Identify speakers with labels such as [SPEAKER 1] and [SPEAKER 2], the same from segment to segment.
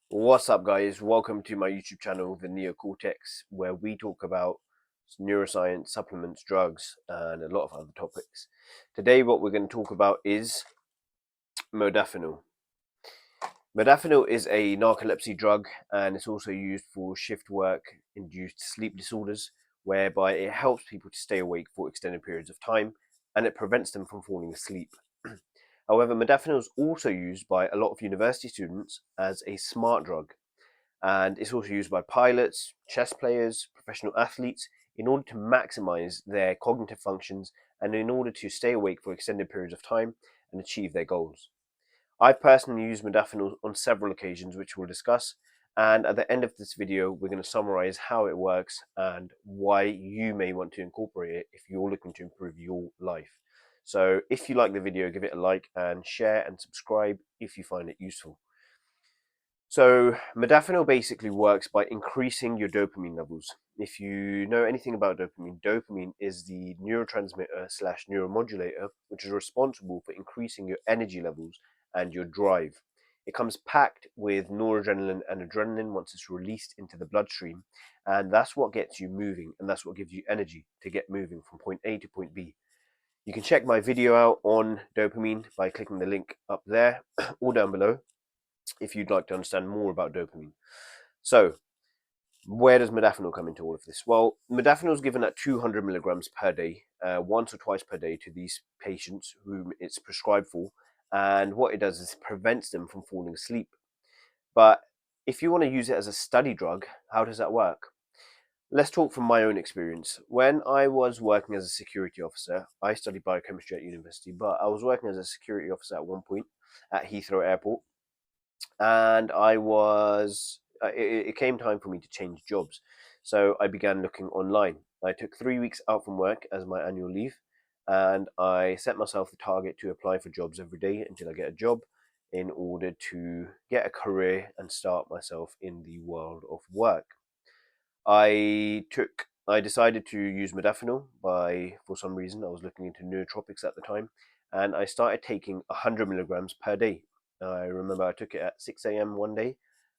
[SPEAKER 1] What's up, guys? Welcome to my YouTube channel, The Neocortex, where we talk about neuroscience, supplements, drugs, and a lot of other topics. Today, what we're going to talk about is modafinil. Modafinil is a narcolepsy drug, and it's also used for shift work-induced sleep disorders, whereby it helps people to stay awake for extended periods of time, and it prevents them from falling asleep. However, modafinil is also used by a lot of university students as a smart drug, and it's also used by pilots, chess players, professional athletes in order to maximize their cognitive functions and in order to stay awake for extended periods of time and achieve their goals. I've personally used modafinil on several occasions, which we'll discuss, and at the end of this video we're going to summarize how it works and why you may want to incorporate it if you're looking to improve your life. So if you like the video, give it a like and share and subscribe if you find it useful. So modafinil basically works by increasing your dopamine levels. If you know anything about dopamine, dopamine is the neurotransmitter slash neuromodulator, which is responsible for increasing your energy levels and your drive. It comes packed with noradrenaline and adrenaline once it's released into the bloodstream, and that's what gets you moving, and that's what gives you energy to get moving from point A to point B. You can check my video out on dopamine by clicking the link up there or down below if you'd like to understand more about dopamine. So, where does modafinil come into all of this? Well, modafinil is given at 200 milligrams per day, once or twice per day to these patients whom it's prescribed for. And what it does is it prevents them from falling asleep. But if you want to use it as a study drug, how does that work? Let's talk from my own experience. When I was working as a security officer, I studied biochemistry at university, but I was working as a security officer at one point at Heathrow Airport, and it came time for me to change jobs. So I began looking online. I took 3 weeks out from work as my annual leave, and I set myself the target to apply for jobs every day until I get a job in order to get a career and start myself in the world of work. I decided to use modafinil for some reason. I was looking into nootropics at the time, and I started taking 100 milligrams per day. I remember I took it at 6 a.m. one day,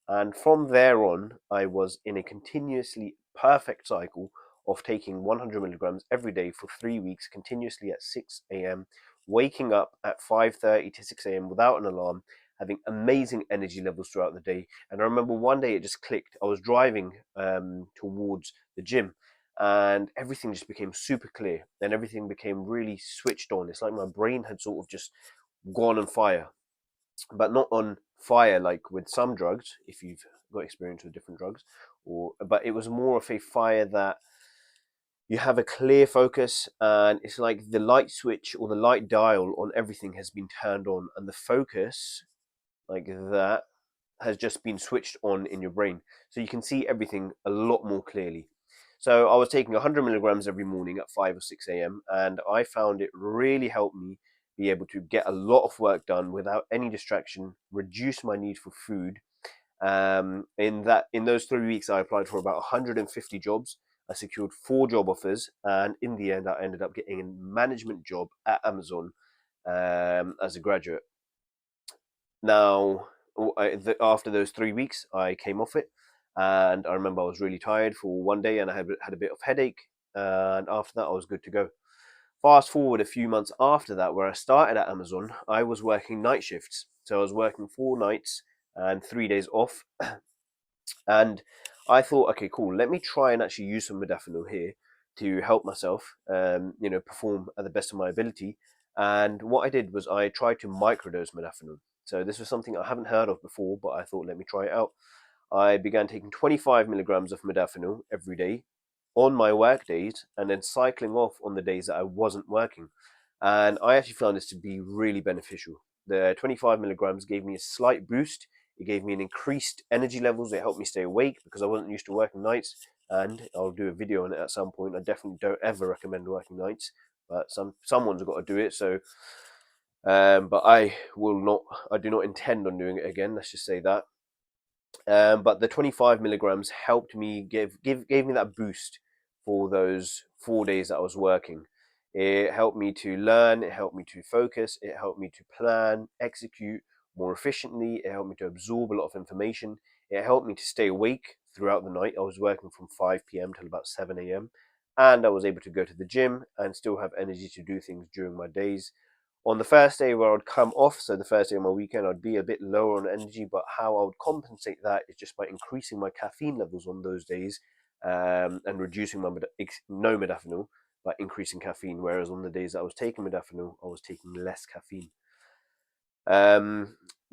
[SPEAKER 1] and from there on, I was in a continuously perfect cycle of taking 100 milligrams every day for 3 weeks, continuously at 6 a.m., waking up at 5:30 to 6 a.m. without an alarm, having amazing energy levels throughout the day. And I remember one day it just clicked. I was driving towards the gym, and everything just became super clear and everything became really switched on. It's like my brain had sort of just gone on fire, but not on fire like with some drugs, if you've got experience with different drugs, but it was more of a fire that you have a clear focus, and it's like the light switch or the light dial on everything has been turned on, and the focus like that has just been switched on in your brain. So you can see everything a lot more clearly. So I was taking 100 milligrams every morning at 5 or 6 a.m. and I found it really helped me be able to get a lot of work done without any distraction, reduce my need for food. In those 3 weeks, I applied for about 150 jobs. I secured 4 job offers, and in the end, I ended up getting a management job at Amazon as a graduate. Now, after those 3 weeks, I came off it, and I remember I was really tired for one day, and I had a bit of headache. And after that, I was good to go. Fast forward a few months after that, where I started at Amazon, I was working night shifts. So I was working 4 nights and 3 days off, and I thought, okay, cool. Let me try and actually use some modafinil here to help myself, perform at the best of my ability. And what I did was I tried to microdose modafinil. So this was something I haven't heard of before, but I thought, let me try it out. I began taking 25 milligrams of modafinil every day on my work days, and then cycling off on the days that I wasn't working. And I actually found this to be really beneficial. The 25 milligrams gave me a slight boost. It gave me an increased energy levels. It helped me stay awake because I wasn't used to working nights. And I'll do a video on it at some point. I definitely don't ever recommend working nights, but someone's got to do it. So, but I will not. I do not intend on doing it again. Let's just say that. But the 25 milligrams helped me gave me that boost for those 4 days that I was working. It helped me to learn, it helped me to focus, it helped me to plan, execute, more efficiently. It helped me to absorb a lot of information. It helped me to stay awake throughout the night. I was working from 5 p.m. till about 7 a.m. and I was able to go to the gym and still have energy to do things during my days. On the first day where I'd come off, so the first day of my weekend, I'd be a bit lower on energy, but how I would compensate that is just by increasing my caffeine levels on those days, and reducing my no modafinil by increasing caffeine, whereas on the days that I was taking modafinil, I was taking less caffeine.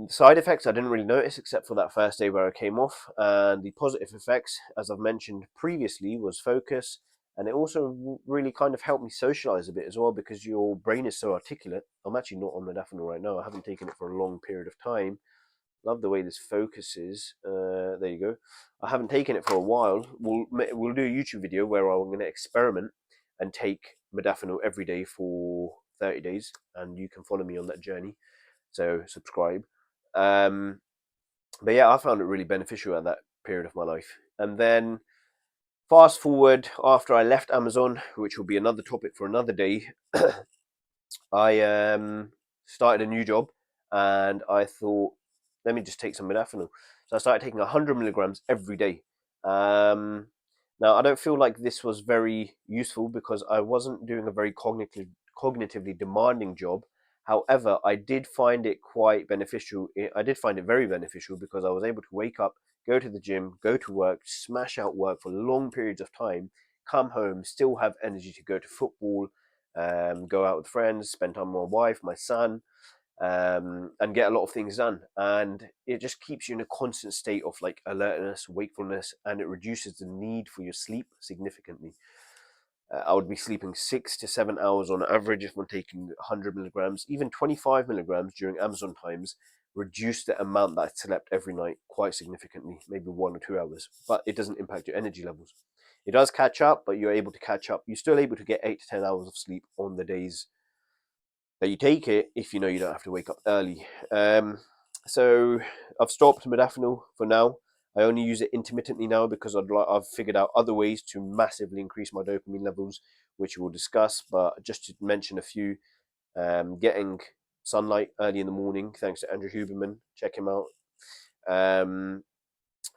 [SPEAKER 1] Side effects I didn't really notice except for that first day where I came off, and the positive effects, as I've mentioned previously, was focus, and it also really kind of helped me socialize a bit as well because your brain is so articulate. I'm actually not on modafinil right now. I haven't taken it for a long period of time. Love the way this focuses. There you go. I haven't taken it for a while. We'll do a YouTube video where I'm going to experiment and take modafinil every day for 30 days, and you can follow me on that journey. So subscribe. But yeah, I found it really beneficial at that period of my life. And then fast forward after I left Amazon, which will be another topic for another day, I started a new job, and I thought, let me just take some modafinil. So I started taking 100 milligrams every day. Now, I don't feel like this was very useful because I wasn't doing a very cognitively demanding job. However, I did find it quite beneficial. I did find it very beneficial because I was able to wake up, go to the gym, go to work, smash out work for long periods of time, come home, still have energy to go to football, go out with friends, spend time with my wife, my son, and get a lot of things done. And it just keeps you in a constant state of like alertness, wakefulness, and it reduces the need for your sleep significantly. I would be sleeping 6 to 7 hours on average if I'm taking 100 milligrams, even 25 milligrams during Amazon times. Reduce the amount that I slept every night quite significantly, maybe 1 or 2 hours, but it doesn't impact your energy levels. It does catch up, but you're able to catch up. You're still able to get 8 to 10 hours of sleep on the days that you take it if you know you don't have to wake up early. So I've stopped modafinil for now. I only use it intermittently now because I've figured out other ways to massively increase my dopamine levels, which we'll discuss. But just to mention a few, getting sunlight early in the morning, thanks to Andrew Huberman. Check him out.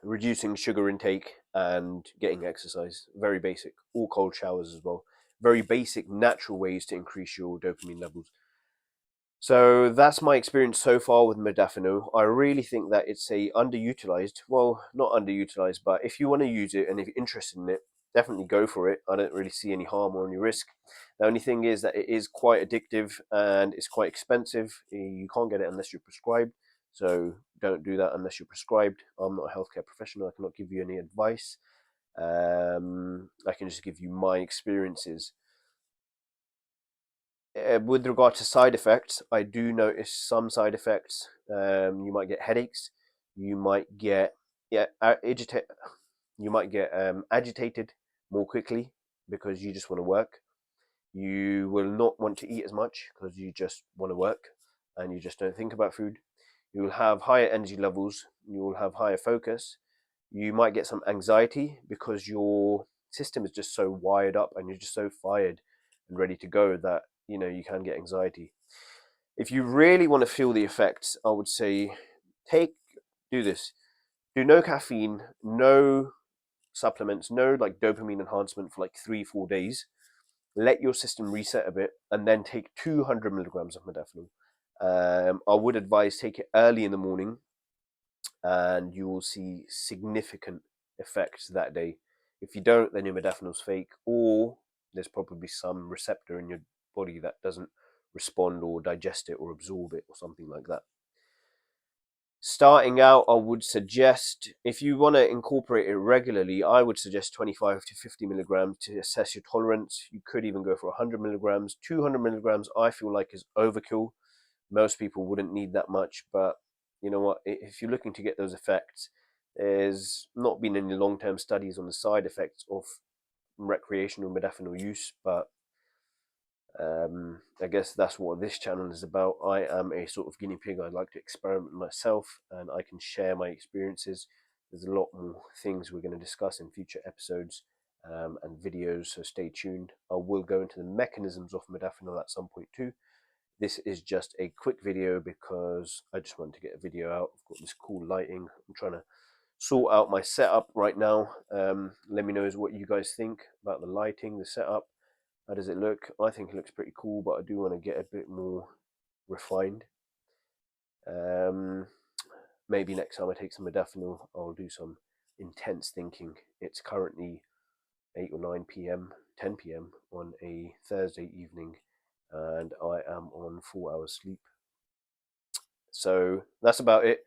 [SPEAKER 1] Reducing sugar intake and getting exercise. Very basic. All cold showers as well. Very basic, natural ways to increase your dopamine levels. So that's my experience so far with modafinil. I really think that it's a underutilized, well, not underutilized, but if you want to use it and if you're interested in it, definitely go for it. I don't really see any harm or any risk. The only thing is that it is quite addictive and it's quite expensive. You can't get it unless you're prescribed. So don't do that unless you're prescribed. I'm not a healthcare professional. I cannot give you any advice. I can just give you my experiences. With regard to side effects, I do notice some side effects. You might get headaches. You might get You might get agitated more quickly because you just want to work. You will not want to eat as much because you just want to work and you just don't think about food. You will have higher energy levels. You will have higher focus. You might get some anxiety because your system is just so wired up and you're just so fired and ready to go that you can get anxiety. If you really want to feel the effects, I would say take do this. Do no caffeine, no supplements, no like dopamine enhancement for like 3-4 days. Let your system reset a bit and then take 200 milligrams of modafinil. I would advise take it early in the morning and you will see significant effects that day. If you don't, then your modafinil's fake, or there's probably some receptor in your body that doesn't respond or digest it or absorb it or something like that. Starting out, I would suggest, if you want to incorporate it regularly, I would suggest 25 to 50 milligrams to assess your tolerance. You could even go for 100 milligrams. 200 milligrams, I feel like, is overkill. Most people wouldn't need that much, but you know what? If you're looking to get those effects, there's not been any long-term studies on the side effects of recreational modafinil use, but I guess that's what this channel is about. I am a sort of guinea pig. I like to experiment myself and I can share my experiences. There's a lot more things we're going to discuss in future episodes and videos, so stay tuned. I will go into the mechanisms of modafinil at some point too. This is just a quick video because I just wanted to get a video out. I've got this cool lighting. I'm trying to sort out my setup right now. Let me know what you guys think about the lighting, the setup. How does it look? I think it looks pretty cool, but I do want to get a bit more refined. Maybe next time I take some modafinil, I'll do some intense thinking. It's currently 8 or 9 p.m., 10 p.m. on a Thursday evening, and I am on 4 hours sleep. So that's about it.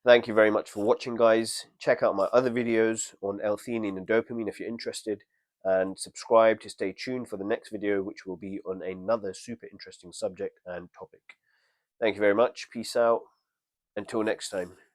[SPEAKER 1] Thank you very much for watching, guys. Check out my other videos on L-Theanine and dopamine if you're interested, and subscribe to stay tuned for the next video, which will be on another super interesting subject and topic. Thank you very much. Peace out. Until next time.